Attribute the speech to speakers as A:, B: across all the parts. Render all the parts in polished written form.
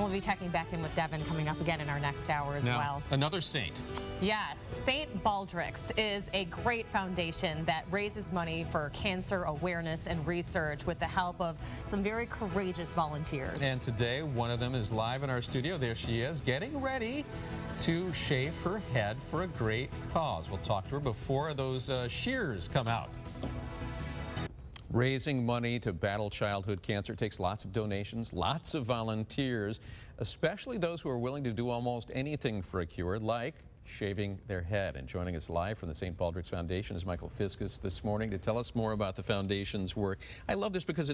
A: We'll be checking back in with Devin coming up again in our next hour as well.
B: Another saint.
A: Yes, St. Baldricks is a great foundation that raises money for cancer awareness and research with the help of some very courageous volunteers.
B: And today, one of them is live in our studio. There she is, getting ready to shave her head for a great cause. We'll talk to her before those shears come out. Raising money to battle childhood cancer takes lots of donations, lots of volunteers, especially those who are willing to do almost anything for a cure, like shaving their head. And joining us live from the St. Baldricks Foundation is Michael Fiscus this morning to tell us more about the foundation's work. I love this because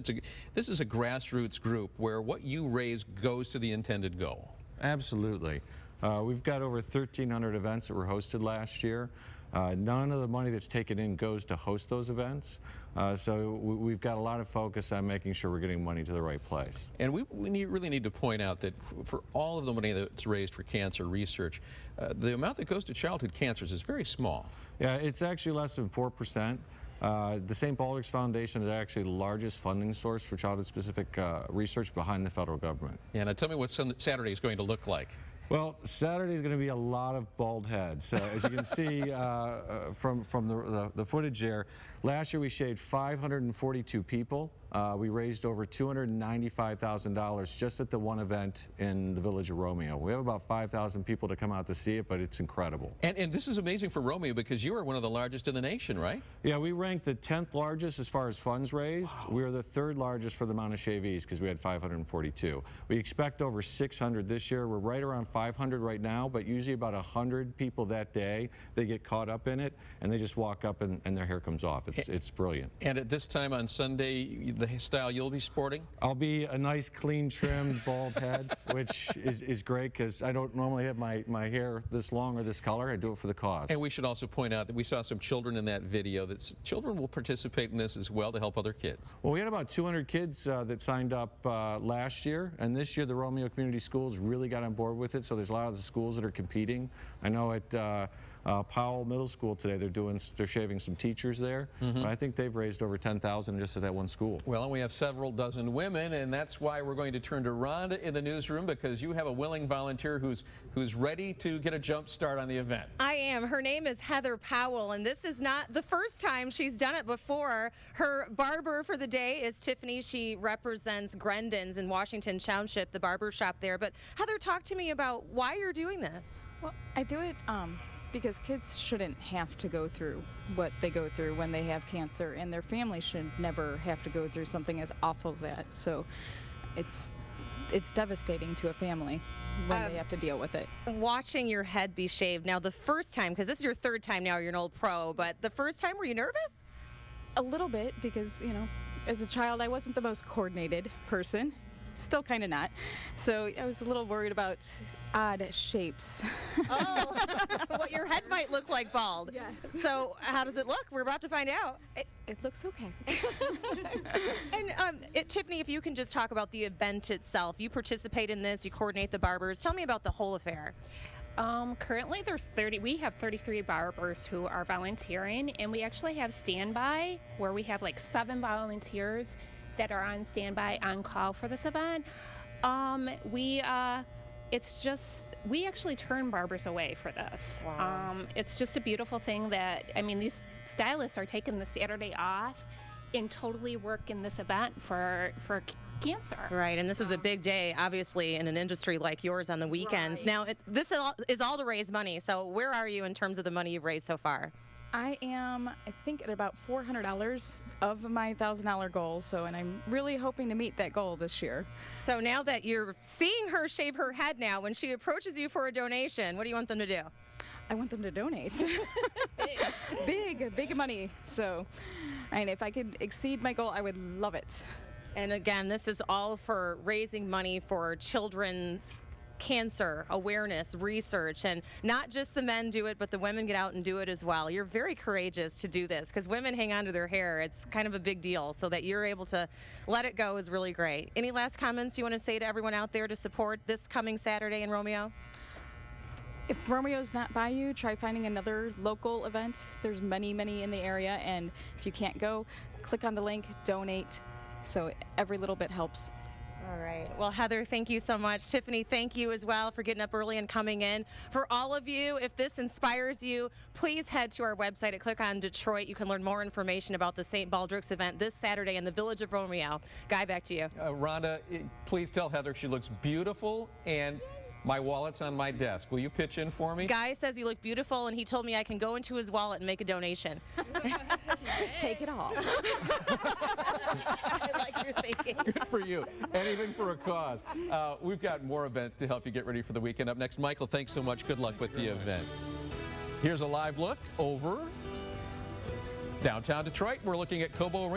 B: this is a grassroots group where what you raise goes to the intended goal.
C: Absolutely. We've got over 1,300 events that were hosted last year. None of the money that's taken in goes to host those events. So we've got a lot of focus on making sure we're getting money to the right place.
B: And we really need to point out that for all of the money that's raised for cancer research, the amount that goes to childhood cancers is very small.
C: Yeah, it's actually less than 4%. The St. Baldricks Foundation is actually the largest funding source for childhood-specific research behind the federal government.
B: Yeah, now tell me what Saturday is going to look like.
C: Well, Saturday is going to be a lot of bald heads. As you can see from the footage there, last year we shaved 542 people. We raised over $295,000 just at the one event in the village of Romeo. We have about 5,000 people to come out to see it, but it's incredible.
B: And this is amazing for Romeo because you are one of the largest in the nation, right?
C: Yeah, we ranked the 10th largest as far as funds raised. Wow. We are the 3rd largest for the amount of shavees because we had 542. We expect over 600 this year. We're right around 500 right now, but usually about 100 people that day, they get caught up in it and they just walk up and their hair comes off. It's brilliant.
B: And at this time on Sunday, the style you'll be sporting?
C: I'll be a nice, clean, trimmed, bald head, which is great because I don't normally have my hair this long or this color. I do it for the cause.
B: And we should also point out that we saw some children in that video. That children will participate in this as well to help other kids.
C: Well, we had about 200 kids that signed up last year, and this year the Romeo Community Schools really got on board with it, so there's a lot of the schools that are competing. I know at Powell Middle School today, they're shaving some teachers there. But I think they've raised over $10,000 just at that one school.
B: Well, and we have several dozen women, and that's why we're going to turn to Rhonda in the newsroom because you have a willing volunteer who's ready to get a jump start on the event.
A: I am. Her name is Heather Powell, and this is not the first time she's done it before. Her barber for the day is Tiffany. She represents Grendon's in Washington Township, the barber shop there. But Heather, talk to me about why you're doing this.
D: Well, I do it because kids shouldn't have to go through what they go through when they have cancer, and their family should never have to go through something as awful as that. So it's devastating to a family when they have to deal with it.
A: Watching your head be shaved now, the first time, because this is your 3rd time now, you're an old pro, but the first time, were you nervous?
D: A little bit because, you know, as a child I wasn't the most coordinated person. Still kind of not. So I was a little worried about odd shapes.
A: Oh, what your head might look like bald.
D: Yes.
A: So how does it look? We're about to find out.
D: It looks okay.
A: And Tiffany, if you can just talk about the event itself. You participate in this, you coordinate the barbers. Tell me about the whole affair.
E: Currently we have 33 barbers who are volunteering, and we actually have standby where we have like 7 volunteers that are on standby on call for this event. We actually turn barbers away for this.
A: Wow.
E: It's just a beautiful thing that, I mean, these stylists are taking the Saturday off and totally work in this event for cancer.
A: Right, and this is a big day, obviously, in an industry like yours on the weekends.
E: Right.
A: Now, this is all to raise money, so where are you in terms of the money you've raised so far?
D: I am, I think, at about $400 of my $1,000 goal, and I'm really hoping to meet that goal this year.
A: So now that you're seeing her shave her head now, when she approaches you for a donation, what do you want them to do?
D: I want them to donate. Big money. So, and if I could exceed my goal, I would love it.
A: And again, this is all for raising money for children's cancer awareness research, and not just the men do it, but the women get out and do it as well. You're very courageous to do this because women hang on to their hair. It's kind of a big deal, so that you're able to let it go is really great. Any last comments you want to say to everyone out there to support this coming Saturday in Romeo?
D: If Romeo's not by you, try finding another local event. There's many in the area, and if you can't go, click on the link, donate. So every little bit helps.
A: All right. Well, Heather, thank you so much. Tiffany, thank you as well for getting up early and coming in. For all of you, if this inspires you, please head to our website and click on Detroit. You can learn more information about the St. Baldricks event this Saturday in the Village of Romeo. Guy, back to you.
B: Rhonda, please tell Heather she looks beautiful, and my wallet's on my desk. Will you pitch in for me?
A: Guy says you look beautiful, and he told me I can go into his wallet and make a donation.
D: Take it all.
A: I like your thinking.
B: Good for you. Anything for a cause. We've got more events to help you get ready for the weekend. Up next, Michael, thanks so much. Good luck with the event. Here's a live look over downtown Detroit. We're looking at Cobo Arena.